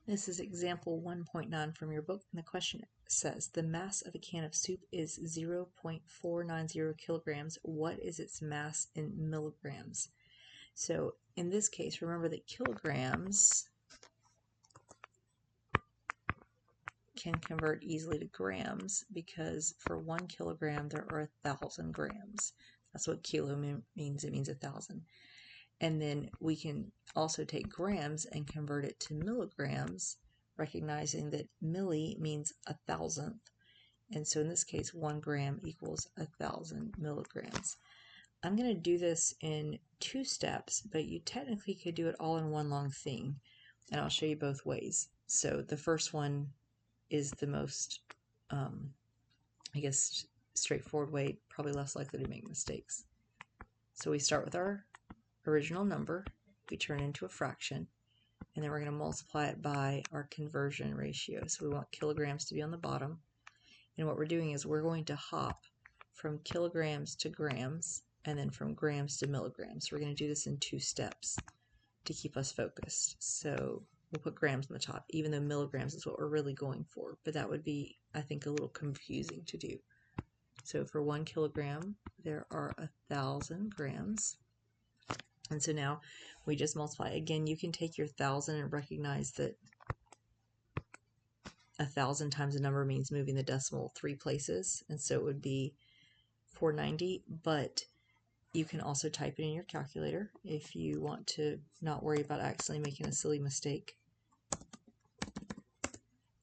This is example 1.9 from your book, and the question says, the mass of a can of soup is 0.490 kilograms. What is its mass in milligrams? So in this case, remember that kilograms can convert easily to grams because for 1 kilogram there are 1,000 grams. That's what kilo means. It means 1,000. And then we can also take grams and convert it to milligrams, recognizing that milli means 1,000th. And so in this case, 1 gram equals 1,000 milligrams. I'm going to do this in 2 steps, but you technically could do it all in one long thing. And I'll show you both ways. So the first one is the most, I guess, straightforward way, probably less likely to make mistakes. So we start with our original number, we turn it into a fraction, and then we're going to multiply it by our conversion ratio. So we want kilograms to be on the bottom, and what we're doing is we're going to hop from kilograms to grams, and then from grams to milligrams. So we're going to do this in 2 steps to keep us focused. So we'll put grams on the top, even though milligrams is what we're really going for, but that would be, I think, a little confusing to do. So for 1 kilogram, there are 1,000 grams. And so now we just multiply. Again, you can take your 1,000 and recognize that 1,000 times a number means moving the decimal 3 places. And so it would be 490, but you can also type it in your calculator if you want to not worry about accidentally making a silly mistake.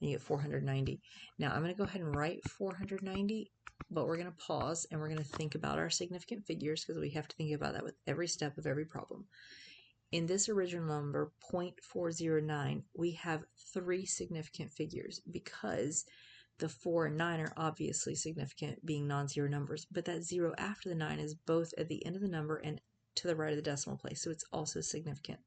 And you get 490. Now I'm going to go ahead and write 490, but we're going to pause and we're going to think about our significant figures because we have to think about that with every step of every problem. In this original number, 0.409, we have 3 significant figures because the 4 and 9 are obviously significant, being non-zero numbers, but that 0 after the 9 is both at the end of the number and to the right of the decimal place, so it's also significant,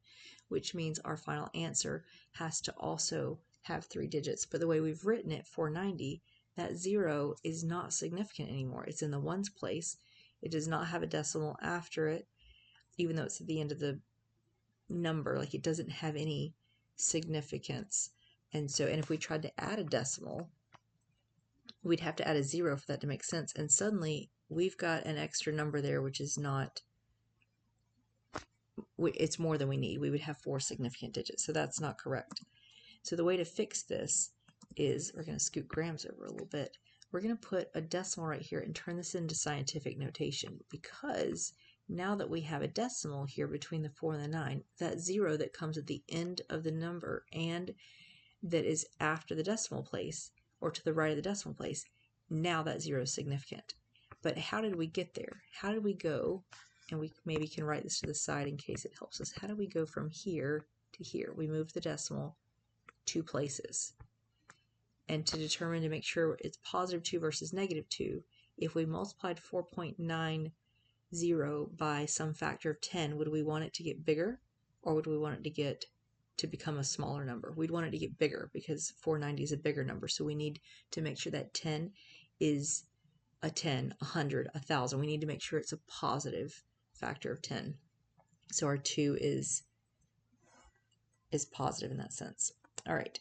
which means our final answer has to also have 3 digits. But the way we've written it, 490, that 0 is not significant anymore. It's in the ones place. It does not have a decimal after it, even though it's at the end of the number. Like, it doesn't have any significance. And if we tried to add a decimal, we'd have to add a 0 for that to make sense. And suddenly we've got an extra number there, which is not, it's more than we need. We would have 4 significant digits. So that's not correct. So the way to fix this is, we're going to scoot grams over a little bit. We're going to put a decimal right here and turn this into scientific notation, because now that we have a decimal here between the 4 and the 9, that 0 that comes at the end of the number and that is after the decimal place or to the right of the decimal place, now that 0 is significant. But how did we get there? How did we go? And we maybe can write this to the side in case it helps us. How do we go from here to here? We moved the decimal 2 places. And to determine, to make sure it's positive 2 versus negative 2, if we multiplied 4.90 by some factor of 10, would we want it to get bigger, or would we want it to become a smaller number? We'd want it to get bigger because 490 is a bigger number. So we need to make sure that 10 is a 10, 100, 1,000. We need to make sure it's a positive factor of 10. So our 2 is positive in that sense. All right.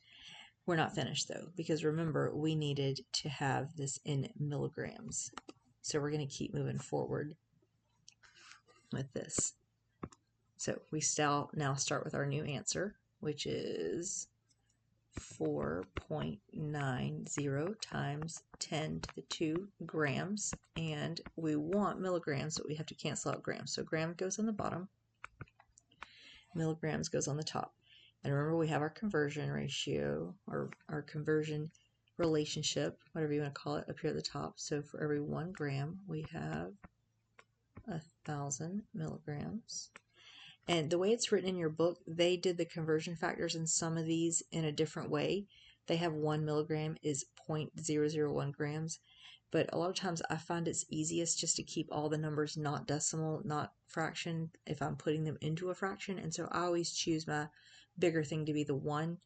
We're not finished though, because remember, we needed to have this in milligrams. So we're going to keep moving forward with this. So we now start with our new answer, which is 4.90 times 10 to the 2 grams. And we want milligrams, but we have to cancel out grams. So gram goes on the bottom, milligrams goes on the top. And remember, we have our conversion ratio, or our conversion relationship, whatever you want to call it, up here at the top. So for every 1 gram, we have 1,000 milligrams. And the way it's written in your book, they did the conversion factors in some of these in a different way. They have 1 milligram is 0.001 grams. But a lot of times I find it's easiest just to keep all the numbers not decimal, not fraction, if I'm putting them into a fraction. And so I always choose my bigger thing to be the 1,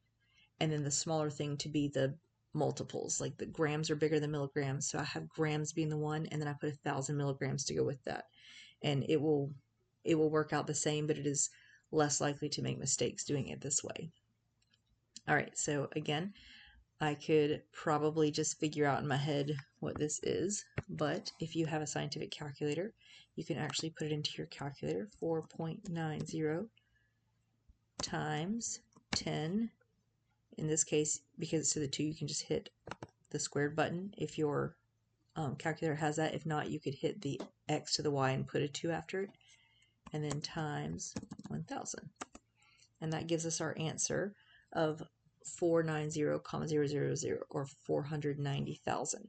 and then the smaller thing to be the multiples. Like the grams are bigger than milligrams, so I have grams being the 1, and then I put 1,000 milligrams to go with that. And it will work out the same, but it is less likely to make mistakes doing it this way. All right, so again, I could probably just figure out in my head what this is, but if you have a scientific calculator, you can actually put it into your calculator. 4.90 times 10. In this case, because it's to the 2, you can just hit the squared button if your calculator has that. If not, you could hit the x to the y and put a 2 after it, and then times 1,000. And that gives us our answer of 490,000 or 490,000.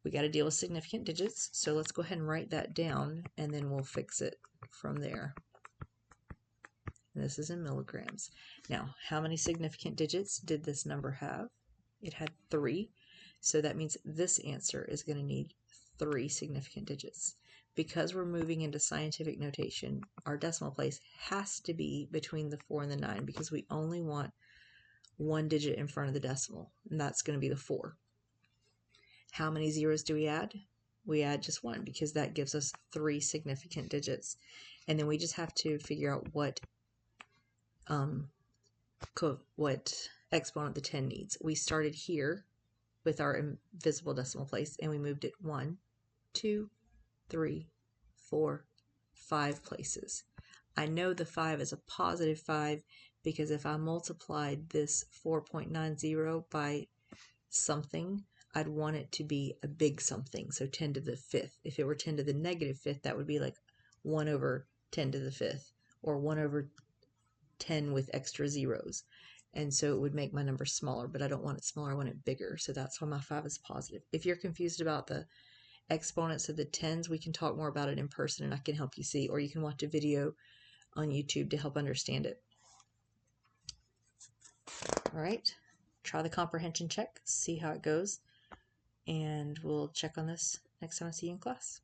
We got to deal with significant digits, so let's go ahead and write that down, and then we'll fix it from there. And this is in milligrams. Now, how many significant digits did this number have? It had 3, so that means this answer is going to need 3 significant digits. Because we're moving into scientific notation, our decimal place has to be between the 4 and the 9 because we only want 1 digit in front of the decimal, and that's going to be the 4. How many zeros do we add? We add just 1 because that gives us 3 significant digits. And then we just have to figure out what exponent the 10 needs. We started here with our invisible decimal place and we moved it 1, 2, 3, 4, 5 places. I know the 5 is a positive 5 because if I multiplied this 4.90 by something, I'd want it to be a big something, so 10 to the 5th. If it were 10 to the negative 5th, that would be like 1 over 10 to the 5th, or 1 over 10 with extra zeros. And so it would make my number smaller, but I don't want it smaller, I want it bigger. So that's why my 5 is positive. If you're confused about the exponents of the tens, we can talk more about it in person and I can help you see, or you can watch a video on YouTube to help understand it. All right, try the comprehension check, see how it goes, and we'll check on this next time I see you in class.